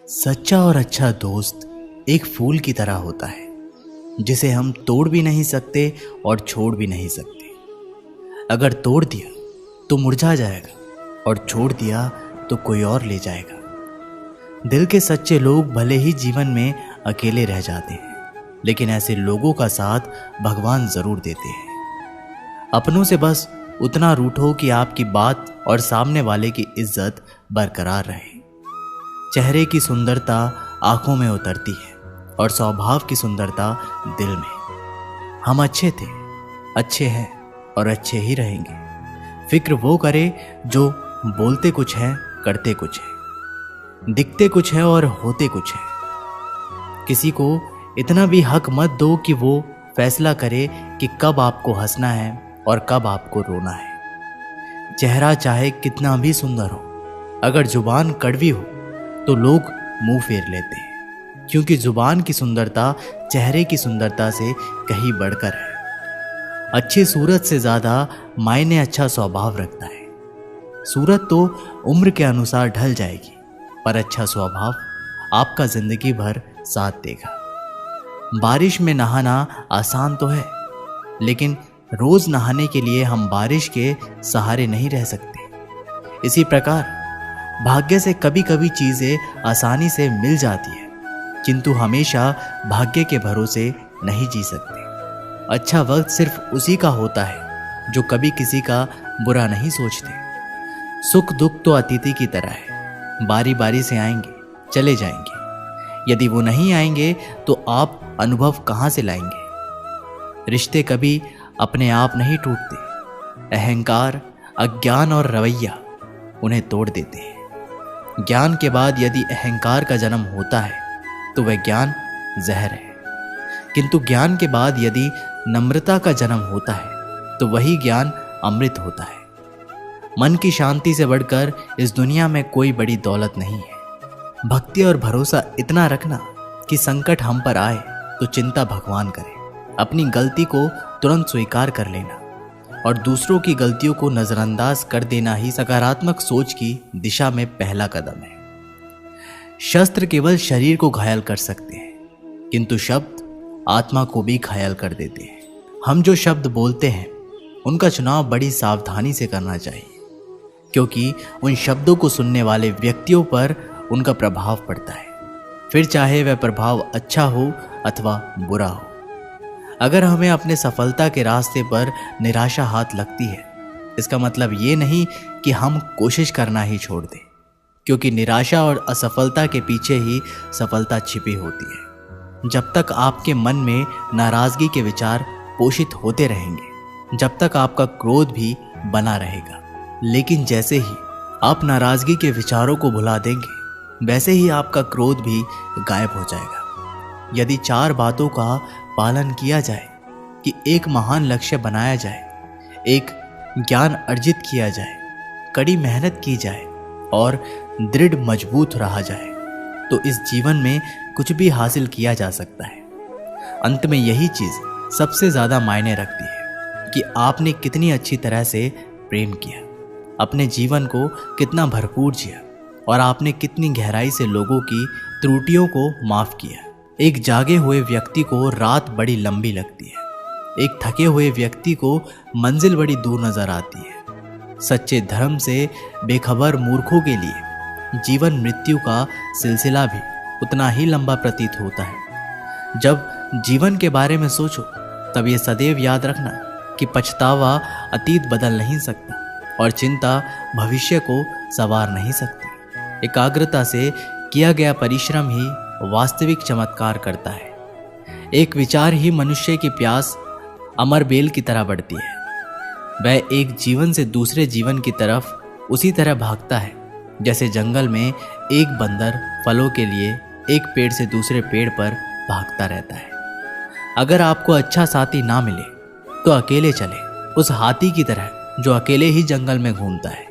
सच्चा और अच्छा दोस्त एक फूल की तरह होता है जिसे हम तोड़ भी नहीं सकते और छोड़ भी नहीं सकते। अगर तोड़ दिया तो मुरझा जाएगा और छोड़ दिया तो कोई और ले जाएगा। दिल के सच्चे लोग भले ही जीवन में अकेले रह जाते हैं, लेकिन ऐसे लोगों का साथ भगवान जरूर देते हैं। अपनों से बस उतना रूठो कि आपकी बात और सामने वाले की इज्जत बरकरार रहे। चेहरे की सुंदरता आंखों में उतरती है और स्वभाव की सुंदरता दिल में। हम अच्छे थे, अच्छे हैं और अच्छे ही रहेंगे। फिक्र वो करे जो बोलते कुछ है, करते कुछ है, दिखते कुछ है और होते कुछ है। किसी को इतना भी हक मत दो कि वो फैसला करे कि कब आपको हंसना है और कब आपको रोना है। चेहरा चाहे कितना भी सुंदर हो, अगर जुबान कड़वी हो तो लोग मुंह फेर लेते हैं, क्योंकि जुबान की सुंदरता चेहरे की सुंदरता से कहीं बढ़कर है। अच्छी सूरत से ज्यादा मायने अच्छा स्वभाव रखता है। सूरत तो उम्र के अनुसार ढल जाएगी, पर अच्छा स्वभाव आपका जिंदगी भर साथ देगा। बारिश में नहाना आसान तो है, लेकिन रोज नहाने के लिए हम बारिश के सहारे नहीं रह सकते। इसी प्रकार भाग्य से कभी कभी चीजें आसानी से मिल जाती है, किंतु हमेशा भाग्य के भरोसे नहीं जी सकते। अच्छा वक्त सिर्फ उसी का होता है जो कभी किसी का बुरा नहीं सोचते। सुख दुख तो अतिथि की तरह है, बारी बारी से आएंगे, चले जाएंगे। यदि वो नहीं आएंगे तो आप अनुभव कहां से लाएंगे। रिश्ते कभी अपने आप नहीं टूटते। अहंकार, अज्ञान और रवैया उन्हें तोड़ देते हैं। ज्ञान के बाद यदि अहंकार का जन्म होता है तो वह ज्ञान जहर है, किंतु ज्ञान के बाद यदि नम्रता का जन्म होता है तो वही ज्ञान अमृत होता है। मन की शांति से बढ़कर इस दुनिया में कोई बड़ी दौलत नहीं है। भक्ति और भरोसा इतना रखना कि संकट हम पर आए तो चिंता भगवान करे। अपनी गलती को तुरंत स्वीकार कर लेना और दूसरों की गलतियों को नजरअंदाज कर देना ही सकारात्मक सोच की दिशा में पहला कदम है। शस्त्र केवल शरीर को घायल कर सकते हैं, किंतु शब्द आत्मा को भी घायल कर देते हैं। हम जो शब्द बोलते हैं उनका चुनाव बड़ी सावधानी से करना चाहिए, क्योंकि उन शब्दों को सुनने वाले व्यक्तियों पर उनका प्रभाव पड़ता है, फिर चाहे वह प्रभाव अच्छा हो अथवा बुरा हो। अगर हमें अपने सफलता के रास्ते पर निराशा हाथ लगती है, इसका मतलब ये नहीं कि हम कोशिश करना ही छोड़ दें, क्योंकि निराशा और असफलता के पीछे ही सफलता छिपी होती है। जब तक आपके मन में नाराजगी के विचार पोषित होते रहेंगे, जब तक आपका क्रोध भी बना रहेगा, लेकिन जैसे ही आप नाराजगी के विचारों को भुला देंगे, वैसे ही आपका क्रोध भी गायब हो जाएगा। यदि 4 बातों का पालन किया जाए कि एक महान लक्ष्य बनाया जाए, एक ज्ञान अर्जित किया जाए, कड़ी मेहनत की जाए और दृढ़ मजबूत रहा जाए, तो इस जीवन में कुछ भी हासिल किया जा सकता है। अंत में यही चीज सबसे ज्यादा मायने रखती है कि आपने कितनी अच्छी तरह से प्रेम किया, अपने जीवन को कितना भरपूर जिया और आपने कितनी गहराई से लोगों की त्रुटियों को माफ किया। एक जागे हुए व्यक्ति को रात बड़ी लंबी लगती है, एक थके हुए व्यक्ति को मंजिल बड़ी दूर नजर आती है। सच्चे धर्म से बेखबर मूर्खों के लिए जीवन मृत्यु का सिलसिला भी उतना ही लंबा प्रतीत होता है। जब जीवन के बारे में सोचो तब ये सदैव याद रखना कि पछतावा अतीत बदल नहीं सकता और चिंता भविष्य को संवार नहीं सकती। एकाग्रता से किया गया परिश्रम ही वास्तविक चमत्कार करता है। एक विचार ही मनुष्य की प्यास अमर बेल की तरह बढ़ती है। वह एक जीवन से दूसरे जीवन की तरफ उसी तरह भागता है जैसे जंगल में एक बंदर फलों के लिए एक पेड़ से दूसरे पेड़ पर भागता रहता है। अगर आपको अच्छा साथी ना मिले तो अकेले चले, उस हाथी की तरह जो अकेले ही जंगल में घूमता है।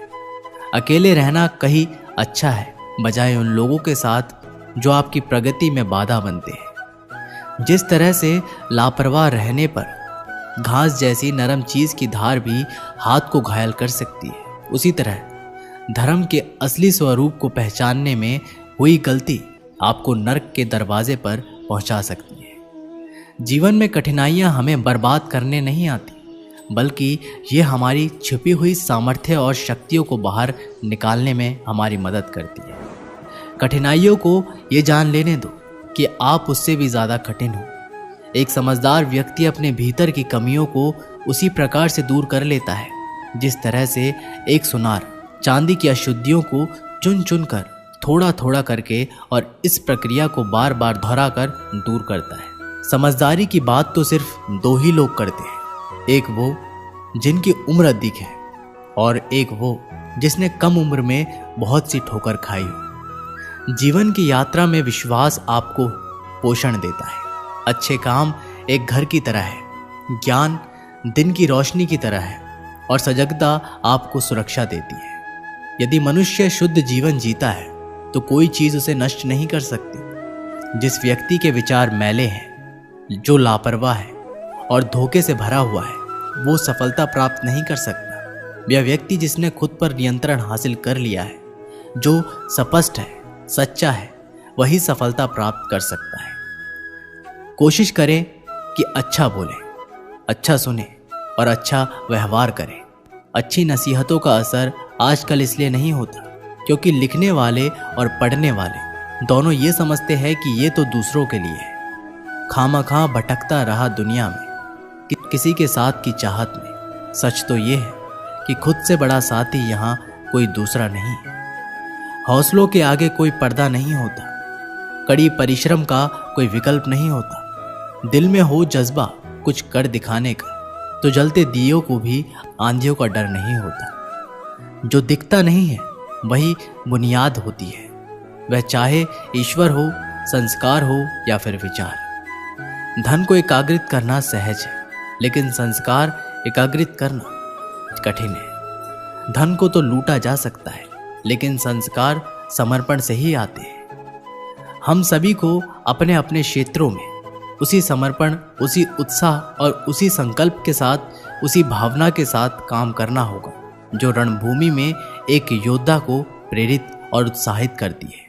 अकेले रहना कहीं अच्छा है, बजाय उन लोगों के साथ जो आपकी प्रगति में बाधा बनते हैं। जिस तरह से लापरवाह रहने पर घास जैसी नरम चीज की धार भी हाथ को घायल कर सकती है, उसी तरह धर्म के असली स्वरूप को पहचानने में हुई गलती आपको नर्क के दरवाजे पर पहुंचा सकती है। जीवन में कठिनाइयां हमें बर्बाद करने नहीं आती, बल्कि ये हमारी छिपी हुई सामर्थ्य और शक्तियों को बाहर निकालने में हमारी मदद करती है। कठिनाइयों को ये जान लेने दो कि आप उससे भी ज़्यादा कठिन हो। एक समझदार व्यक्ति अपने भीतर की कमियों को उसी प्रकार से दूर कर लेता है जिस तरह से एक सुनार चांदी की अशुद्धियों को चुन चुन कर, थोड़ा थोड़ा करके और इस प्रक्रिया को बार बार दोहरा कर दूर करता है। समझदारी की बात तो सिर्फ दो ही लोग करते हैं, एक वो जिनकी उम्र अधिक है और एक वो जिसने कम उम्र में बहुत सी ठोकर खाई हो। जीवन की यात्रा में विश्वास आपको पोषण देता है। अच्छे काम एक घर की तरह है, ज्ञान दिन की रोशनी की तरह है और सजगता आपको सुरक्षा देती है। यदि मनुष्य शुद्ध जीवन जीता है तो कोई चीज़ उसे नष्ट नहीं कर सकती। जिस व्यक्ति के विचार मैले हैं, जो लापरवाह है और धोखे से भरा हुआ है, वो सफलता प्राप्त नहीं कर सकता। वह व्यक्ति जिसने खुद पर नियंत्रण हासिल कर लिया है, जो स्पष्ट है, सच्चा है, वही सफलता प्राप्त कर सकता है। कोशिश करें कि अच्छा बोलें, अच्छा सुने और अच्छा व्यवहार करें। अच्छी नसीहतों का असर आजकल इसलिए नहीं होता क्योंकि लिखने वाले और पढ़ने वाले दोनों ये समझते हैं कि ये तो दूसरों के लिए है। खामखा भटकता रहा दुनिया में किसी के साथ की चाहत में। सच तो ये है कि खुद से बड़ा साथी यहाँ कोई दूसरा नहीं है। हौसलों के आगे कोई पर्दा नहीं होता, कड़ी परिश्रम का कोई विकल्प नहीं होता। दिल में हो जज्बा कुछ कर दिखाने का तो जलते दियों को भी आंधियों का डर नहीं होता। जो दिखता नहीं है वही बुनियाद होती है, वह चाहे ईश्वर हो, संस्कार हो या फिर विचार। धन को एकाग्रित करना सहज है, लेकिन संस्कार एकाग्रित करना कठिन है। धन को तो लूटा जा सकता है, लेकिन संस्कार समर्पण से ही आते हैं। हम सभी को अपने अपने क्षेत्रों में उसी समर्पण, उसी उत्साह और उसी संकल्प के साथ, उसी भावना के साथ काम करना होगा जो रणभूमि में एक योद्धा को प्रेरित और उत्साहित करती है।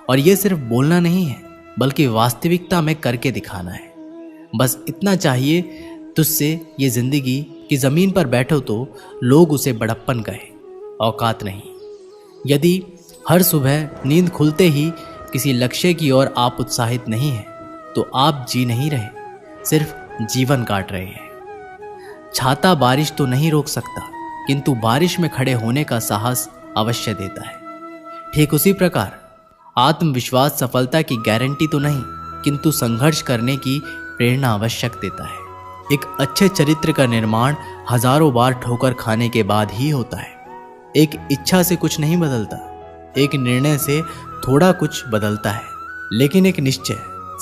और ये सिर्फ बोलना नहीं है, बल्कि वास्तविकता में करके दिखाना है। बस इतना चाहिए तुझसे ये जिंदगी की ज़मीन पर बैठो तो लोग उसे बड़प्पन कहें, औकात नहीं। यदि हर सुबह नींद खुलते ही किसी लक्ष्य की ओर आप उत्साहित नहीं हैं, तो आप जी नहीं रहे, सिर्फ जीवन काट रहे हैं। छाता बारिश तो नहीं रोक सकता, किंतु बारिश में खड़े होने का साहस अवश्य देता है। ठीक उसी प्रकार आत्मविश्वास सफलता की गारंटी तो नहीं, किंतु संघर्ष करने की प्रेरणा आवश्यक देता है। एक अच्छे चरित्र का निर्माण हजारों बार ठोकर खाने के बाद ही होता है। एक इच्छा से कुछ नहीं बदलता, एक निर्णय से थोड़ा कुछ बदलता है, लेकिन एक निश्चय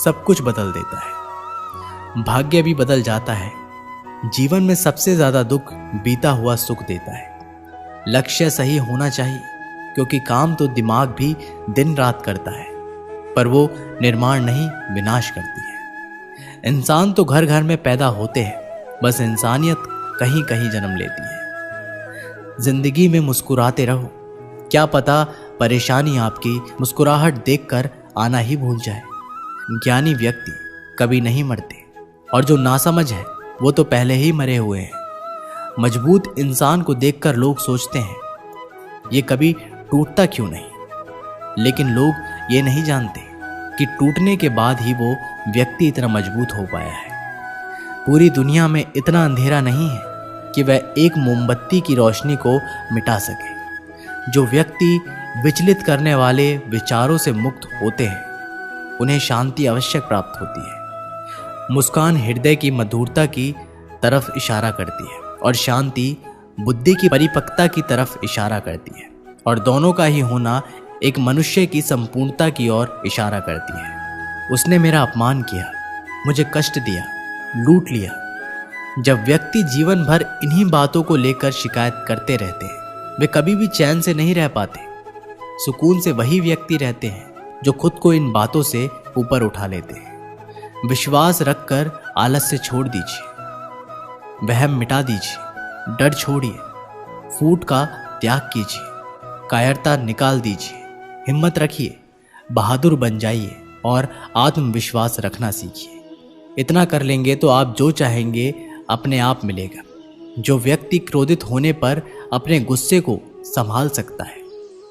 सब कुछ बदल देता है। भाग्य भी बदल जाता है। जीवन में सबसे ज्यादा दुख बीता हुआ सुख देता है। लक्ष्य सही होना चाहिए, क्योंकि काम तो दिमाग भी दिन रात करता है, पर वो निर्माण नहीं, विनाश करती है। इंसान तो घर घर में पैदा होते हैं, बस इंसानियत कहीं कहीं जन्म लेती है। जिंदगी में मुस्कुराते रहो, क्या पता परेशानी आपकी मुस्कुराहट देखकर आना ही भूल जाए। ज्ञानी व्यक्ति कभी नहीं मरते, और जो नासमझ है वो तो पहले ही मरे हुए हैं। मजबूत इंसान को देखकर लोग सोचते हैं ये कभी टूटता क्यों नहीं, लेकिन लोग ये नहीं जानते कि टूटने के बाद ही वो व्यक्ति इतना मजबूत हो पाया है। पूरी दुनिया में इतना अंधेरा नहीं है कि वह एक मोमबत्ती की रोशनी को मिटा सके। जो व्यक्ति विचलित करने वाले विचारों से मुक्त होते हैं, उन्हें शांति आवश्यक प्राप्त होती है। मुस्कान हृदय की मधुरता की तरफ इशारा करती है और शांति बुद्धि की परिपक्वता की तरफ इशारा करती है, और दोनों का ही होना एक मनुष्य की संपूर्णता की ओर इशारा करती है। उसने मेरा अपमान किया, मुझे कष्ट दिया, लूट लिया। जब व्यक्ति जीवन भर इन्हीं बातों को लेकर शिकायत करते रहते हैं, वे कभी भी चैन से नहीं रह पाते। सुकून से वही व्यक्ति रहते हैं जो खुद को इन बातों से ऊपर उठा लेते हैं। विश्वास रखकर आलस्य छोड़ दीजिए, वहम मिटा दीजिए, डर छोड़िए, फूट का त्याग कीजिए, कायरता निकाल दीजिए, हिम्मत रखिए, बहादुर बन जाइए और आत्मविश्वास रखना सीखिए। इतना कर लेंगे तो आप जो चाहेंगे अपने आप मिलेगा। जो व्यक्ति क्रोधित होने पर अपने गुस्से को संभाल सकता है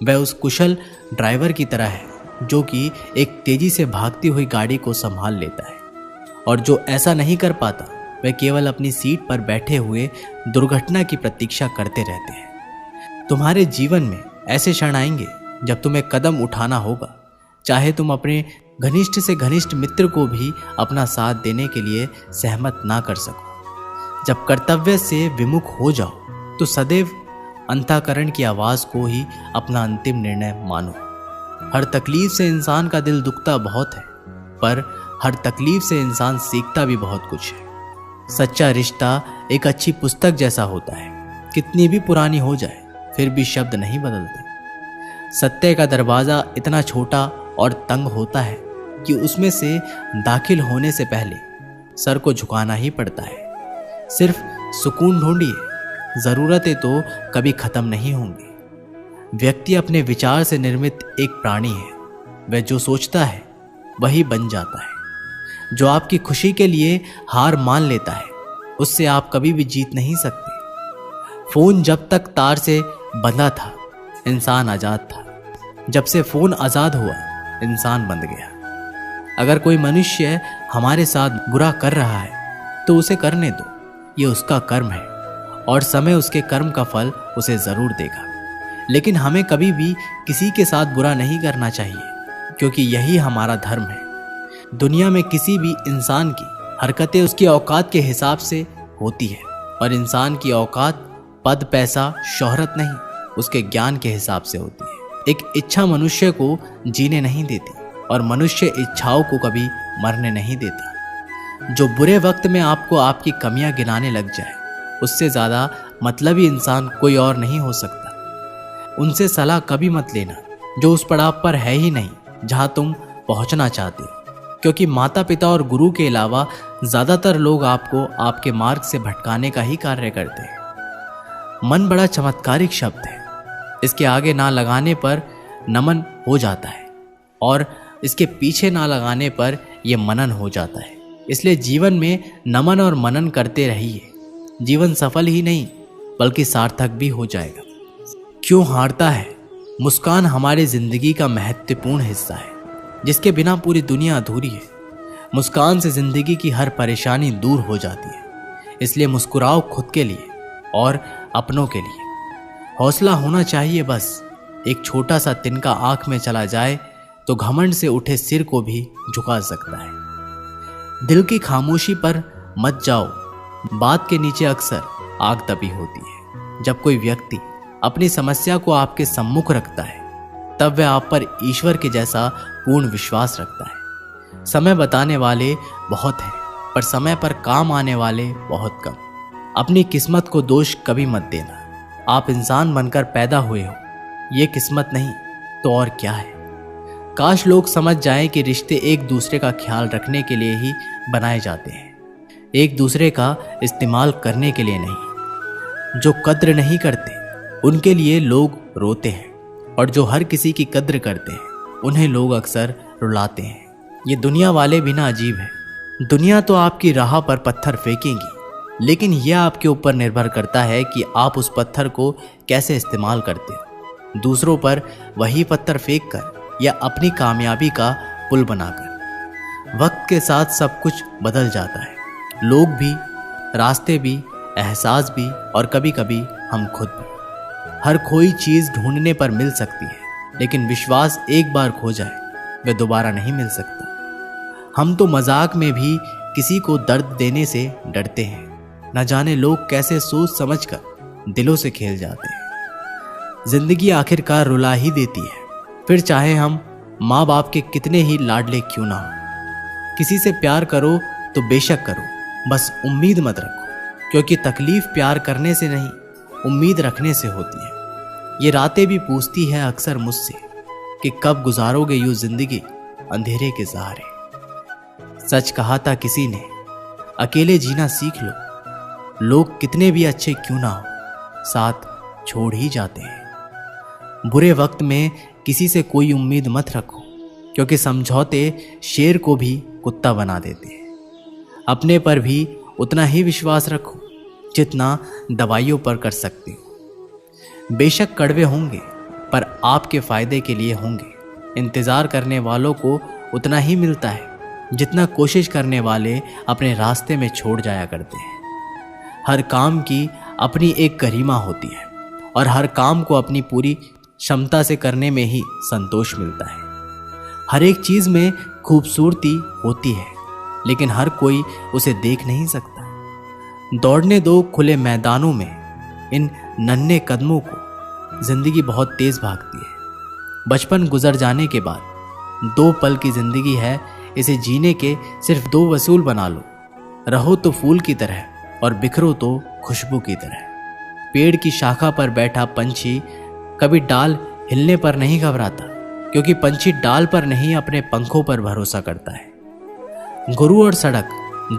वह उस कुशल ड्राइवर की तरह है जो कि एक तेजी से भागती हुई गाड़ी को संभाल लेता है, और जो ऐसा नहीं कर पाता वह केवल अपनी सीट पर बैठे हुए दुर्घटना की प्रतीक्षा करते रहते हैं। तुम्हारे जीवन में ऐसे क्षण आएंगे जब तुम्हें कदम उठाना होगा, चाहे तुम अपने घनिष्ठ से घनिष्ठ मित्र को भी अपना साथ देने के लिए सहमत ना कर सको। जब कर्तव्य से विमुख हो जाओ तो सदैव अंतःकरण की आवाज को ही अपना अंतिम निर्णय मानो। हर तकलीफ से इंसान का दिल दुखता बहुत है, पर हर तकलीफ से इंसान सीखता भी बहुत कुछ है। सच्चा रिश्ता एक अच्छी पुस्तक जैसा होता है, कितनी भी पुरानी हो जाए फिर भी शब्द नहीं बदलते। सत्य का दरवाज़ा इतना छोटा और तंग होता है कि उसमें से दाखिल होने से पहले सर को झुकाना ही पड़ता है। सिर्फ सुकून ढूंढिए, ज़रूरतें तो कभी ख़त्म नहीं होंगी। व्यक्ति अपने विचार से निर्मित एक प्राणी है। वह जो सोचता है वही बन जाता है। जो आपकी खुशी के लिए हार मान लेता है उससे आप कभी भी जीत नहीं सकते। फ़ोन जब तक तार से बंधा था इंसान आज़ाद था, जब से फ़ोन आज़ाद हुआ इंसान बंध गया। अगर कोई मनुष्य हमारे साथ बुरा कर रहा है तो उसे करने दो, ये उसका कर्म है और समय उसके कर्म का फल उसे ज़रूर देगा। लेकिन हमें कभी भी किसी के साथ बुरा नहीं करना चाहिए, क्योंकि यही हमारा धर्म है। दुनिया में किसी भी इंसान की हरकतें उसकी औकात के हिसाब से होती है, और इंसान की औकात पद पैसा शोहरत नहीं, उसके ज्ञान के हिसाब से होती है। एक इच्छा मनुष्य को जीने नहीं देती और मनुष्य इच्छाओं को कभी मरने नहीं देता। जो बुरे वक्त में आपको आपकी कमियां गिनाने लग जाए उससे ज़्यादा मतलबी इंसान कोई और नहीं हो सकता। उनसे सलाह कभी मत लेना जो उस पड़ाव पर है ही नहीं जहां तुम पहुंचना चाहते हो, क्योंकि माता पिता और गुरु के अलावा ज़्यादातर लोग आपको आपके मार्ग से भटकाने का ही कार्य करते हैं। मन बड़ा चमत्कारिक शब्द है, इसके आगे ना लगाने पर नमन हो जाता है और इसके पीछे ना लगाने पर यह मनन हो जाता है। इसलिए जीवन में नमन और मनन करते रहिए। जीवन सफल ही नहीं बल्कि सार्थक भी हो जाएगा। क्यों हारता है? मुस्कान हमारी जिंदगी का महत्वपूर्ण हिस्सा है, जिसके बिना पूरी दुनिया अधूरी है। मुस्कान से जिंदगी की हर परेशानी दूर हो जाती है। इसलिए मुस्कुराओ खुद के लिए और अपनों के लिए। हौसला होना चाहिए बस। एक छोटा सा तिनका आंख में चला जाए तो घमंड से उठे सिर को भी झुका सकता है। दिल की खामोशी पर मत जाओ, बात के नीचे अक्सर आग दबी होती है। जब कोई व्यक्ति अपनी समस्या को आपके सम्मुख रखता है तब वह आप पर ईश्वर के जैसा पूर्ण विश्वास रखता है। समय बताने वाले बहुत हैं, पर समय पर काम आने वाले बहुत कम। अपनी किस्मत को दोष कभी मत देना। आप इंसान बनकर पैदा हुए हो, ये किस्मत नहीं तो और क्या है। काश लोग समझ जाएं कि रिश्ते एक दूसरे का ख्याल रखने के लिए ही बनाए जाते हैं, एक दूसरे का इस्तेमाल करने के लिए नहीं। जो कद्र नहीं करते उनके लिए लोग रोते हैं, और जो हर किसी की कद्र करते हैं उन्हें लोग अक्सर रुलाते हैं। ये दुनिया वाले भी ना अजीब है। दुनिया तो आपकी राह पर पत्थर फेंकेंगी, लेकिन यह आपके ऊपर निर्भर करता है कि आप उस पत्थर को कैसे इस्तेमाल करते हो। दूसरों पर वही पत्थर फेंक कर या अपनी कामयाबी का पुल बनाकर। वक्त के साथ सब कुछ बदल जाता है, लोग भी, रास्ते भी, एहसास भी और कभी कभी हम खुद भी। हर खोई चीज़ ढूंढने पर मिल सकती है, लेकिन विश्वास एक बार खो जाए वह दोबारा नहीं मिल सकता। हम तो मजाक में भी किसी को दर्द देने से डरते हैं। न जाने लोग कैसे सोच समझकर दिलों से खेल जाते हैं। जिंदगी आखिरकार रुला ही देती है, फिर चाहे हम माँ बाप के कितने ही लाडले क्यों ना हो। किसी से प्यार करो तो बेशक करो, बस उम्मीद मत रखो, क्योंकि तकलीफ प्यार करने से नहीं उम्मीद रखने से होती है। ये रातें भी पूछती है अक्सर मुझसे कि कब गुजारोगे यूं जिंदगी अंधेरे के सहारे। सच कहा था किसी ने, अकेले जीना सीख लो। लोग कितने भी अच्छे क्यों ना हो, साथ छोड़ ही जाते हैं। बुरे वक्त में किसी से कोई उम्मीद मत रखो, क्योंकि समझौते शेर को भी कुत्ता बना देते हैं। अपने पर भी उतना ही विश्वास रखो जितना दवाइयों पर कर सकते हो। बेशक कड़वे होंगे पर आपके फायदे के लिए होंगे। इंतज़ार करने वालों को उतना ही मिलता है जितना कोशिश करने वाले अपने रास्ते में छोड़ जाया करते हैं। हर काम की अपनी एक गरिमा होती है और हर काम को अपनी पूरी क्षमता से करने में ही संतोष मिलता है। हर एक चीज़ में खूबसूरती होती है लेकिन हर कोई उसे देख नहीं सकता। दौड़ने दो खुले मैदानों में इन नन्हे कदमों को। जिंदगी बहुत तेज भागती है। बचपन गुजर जाने के बाद 2 पल की जिंदगी है, इसे जीने के सिर्फ 2 वसूल बना लो। रहो तो फूल की तरह और बिखरो तो खुशबू की तरह। पेड़ की शाखा पर बैठा पंछी कभी डाल हिलने पर नहीं घबराता, क्योंकि पंछी डाल पर नहीं अपने पंखों पर भरोसा करता है। गुरु और सड़क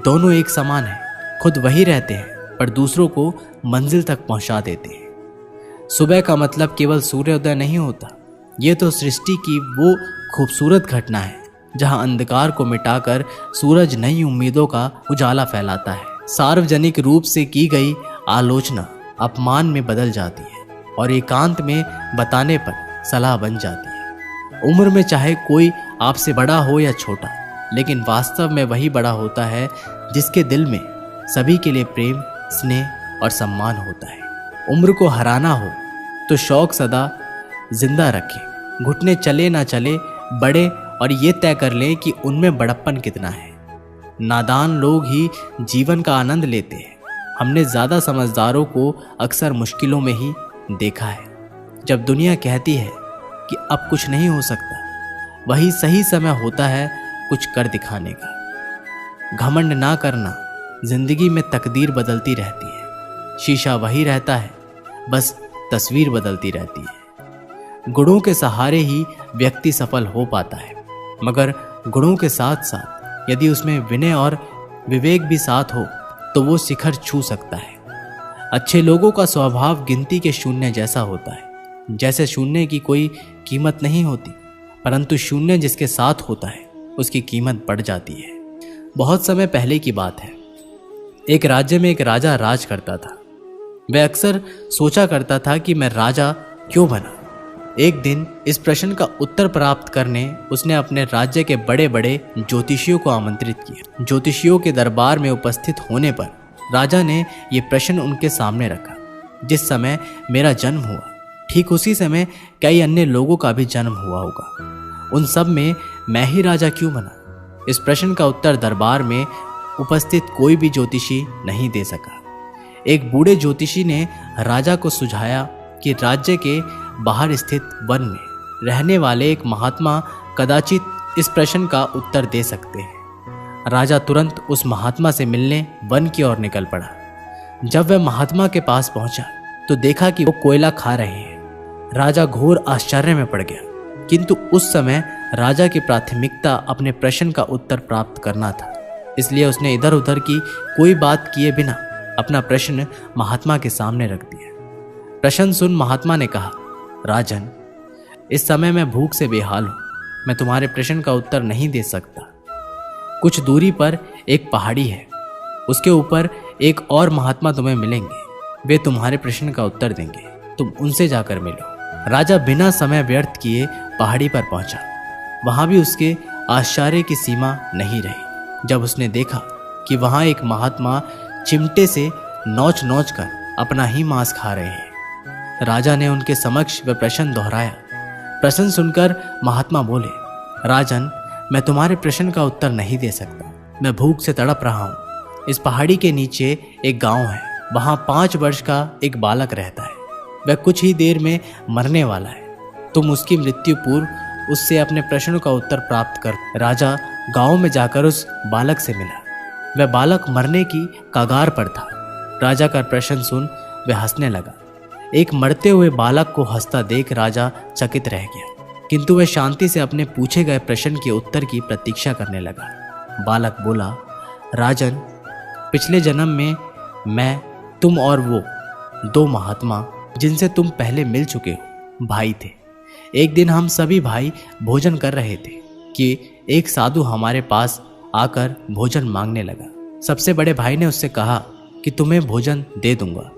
दोनों एक समान है। खुद वही रहते हैं पर दूसरों को मंजिल तक पहुंचा देते हैं। सुबह का मतलब केवल सूर्योदय नहीं होता, ये तो सृष्टि की वो खूबसूरत घटना है जहां अंधकार को मिटाकर सूरज नई उम्मीदों का उजाला फैलाता है। सार्वजनिक रूप से की गई आलोचना अपमान में बदल जाती है और एकांत में बताने पर सलाह बन जाती है। उम्र में चाहे कोई आपसे बड़ा हो या छोटा, लेकिन वास्तव में वही बड़ा होता है जिसके दिल में सभी के लिए प्रेम, स्नेह और सम्मान होता है। उम्र को हराना हो तो शौक सदा जिंदा रखें। घुटने चले ना चले बड़े और ये तय कर लें कि उनमें बड़प्पन कितना है। नादान लोग ही जीवन का आनंद लेते हैं। हमने ज़्यादा समझदारों को अक्सर मुश्किलों में ही देखा है। जब दुनिया कहती है कि अब कुछ नहीं हो सकता, वही सही समय होता है कुछ कर दिखाने का। घमंड ना करना, जिंदगी में तकदीर बदलती रहती है। शीशा वही रहता है, बस तस्वीर बदलती रहती है। गुणों के सहारे ही व्यक्ति सफल हो पाता है, मगर गुणों के साथ साथ यदि उसमें विनय और विवेक भी साथ हो तो वो शिखर छू सकता है। अच्छे लोगों का स्वभाव गिनती के शून्य जैसा होता है। जैसे शून्य की कोई कीमत नहीं होती, परंतु शून्य जिसके साथ होता है उसकी कीमत बढ़ जाती है। बहुत समय पहले की बात है। एक राज्य में एक राजा राज करता था। वह अक्सर सोचा करता था कि मैं राजा क्यों बना। एक दिन इस प्रश्न का उत्तर प्राप्त करने उसने अपने राज्य के बड़े बड़े ज्योतिषियों को आमंत्रित किया। ज्योतिषियों के दरबार में उपस्थित होने पर राजा ने ये प्रश्न उनके सामने रखा। जिस समय मेरा जन्म हुआ, ठीक उसी समय कई अन्य लोगों का भी जन्म हुआ होगा। उन सब में मैं ही राजा क्यों बना? इस प्रश्न का उत्तर दरबार में उपस्थित कोई भी ज्योतिषी नहीं दे सका। एक बूढ़े ज्योतिषी ने राजा को सुझाया कि राज्य के बाहर स्थित वन में रहने वाले एक महात्मा कदाचित इस प्रश्न का उत्तर दे सकते हैं। राजा तुरंत उस महात्मा से मिलने वन की ओर निकल पड़ा। जब वह महात्मा के पास पहुंचा तो देखा कि वो कोयला खा रहे हैं। राजा घोर आश्चर्य में पड़ गया, किंतु उस समय राजा की प्राथमिकता अपने प्रश्न का उत्तर प्राप्त करना था। इसलिए उसने इधर उधर की कोई बात किए बिना अपना प्रश्न महात्मा के सामने रख दिया। प्रश्न सुन महात्मा ने कहा, राजन, इस समय मैं भूख से बेहाल हूं। मैं तुम्हारे प्रश्न का उत्तर नहीं दे सकता। कुछ दूरी पर एक पहाड़ी है, उसके ऊपर एक और महात्मा तुम्हें मिलेंगे। वे तुम्हारे प्रश्न का उत्तर देंगे, तुम उनसे जाकर मिलो। राजा बिना समय व्यर्थ किए पहाड़ी पर पहुंचा। वहां भी उसके आश्चर्य की सीमा नहीं रही जब उसने देखा कि वहां एक महात्मा चिमटे से नोच नोच कर अपना ही मांस खा रहे हैं। राजा ने उनके समक्ष वह प्रश्न दोहराया। प्रश्न सुनकर महात्मा बोले, राजन, मैं तुम्हारे प्रश्न का उत्तर नहीं दे सकता। मैं भूख से तड़प रहा हूँ। इस पहाड़ी के नीचे एक गांव है, वहाँ 5 वर्ष का एक बालक रहता है। वह कुछ ही देर में मरने वाला है। तुम उसकी मृत्यु पूर्व उससे अपने प्रश्न का उत्तर प्राप्त कर। राजा गांव में जाकर उस बालक से मिला। वह बालक मरने की कगार पर था। राजा का प्रश्न सुन वह हंसने लगा। एक मरते हुए बालक को हंसता देख राजा चकित रह गया, किंतु वह शांति से अपने पूछे गए प्रश्न के उत्तर की प्रतीक्षा करने लगा। बालक बोला, राजन, पिछले जन्म में मैं, तुम और वो 2 महात्मा जिनसे तुम पहले मिल चुके हो भाई थे। एक दिन हम सभी भाई भोजन कर रहे थे। कि एक साधु हमारे पास आकर भोजन मांगने लगा। सबसे बड़े भाई ने उससे कहा कि तुम्हें भोजन दे दूंगा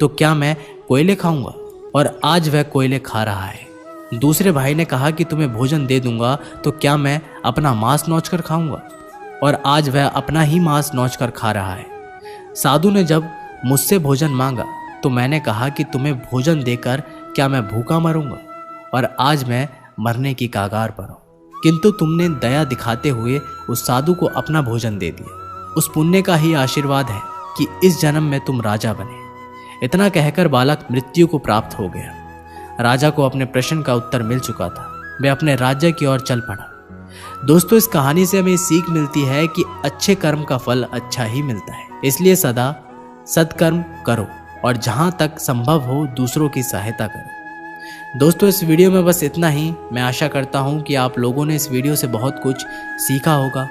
तो क्या मैं कोयले खाऊंगा, और आज वह कोयले खा रहा है। दूसरे भाई ने कहा कि तुम्हें भोजन दे दूंगा तो क्या मैं अपना मांस नोच कर खाऊंगा, और आज वह अपना ही मांस नोच कर खा रहा है। साधु ने जब मुझसे भोजन मांगा तो मैंने कहा कि तुम्हें भोजन देकर क्या मैं भूखा मरूंगा, और आज मैं मरने की कागार पर हूं। किंतु तुमने दया दिखाते हुए उस साधु को अपना भोजन दे दिया। उस पुण्य का ही आशीर्वाद है कि इस जन्म में तुम राजा बने। इतना कहकर बालक मृत्यु को प्राप्त हो गया। राजा को अपने प्रश्न का उत्तर मिल चुका था। वह अपने राज्य की ओर चल पड़ा। दोस्तों, इस कहानी से हमें सीख मिलती है कि अच्छे कर्म का फल अच्छा ही मिलता है। इसलिए सदा सत्कर्म करो और जहां तक संभव हो दूसरों की सहायता करो। दोस्तों, इस वीडियो में बस इतना ही। मैं आशा करता हूं कि आप लोगों ने इस वीडियो से बहुत कुछ सीखा होगा।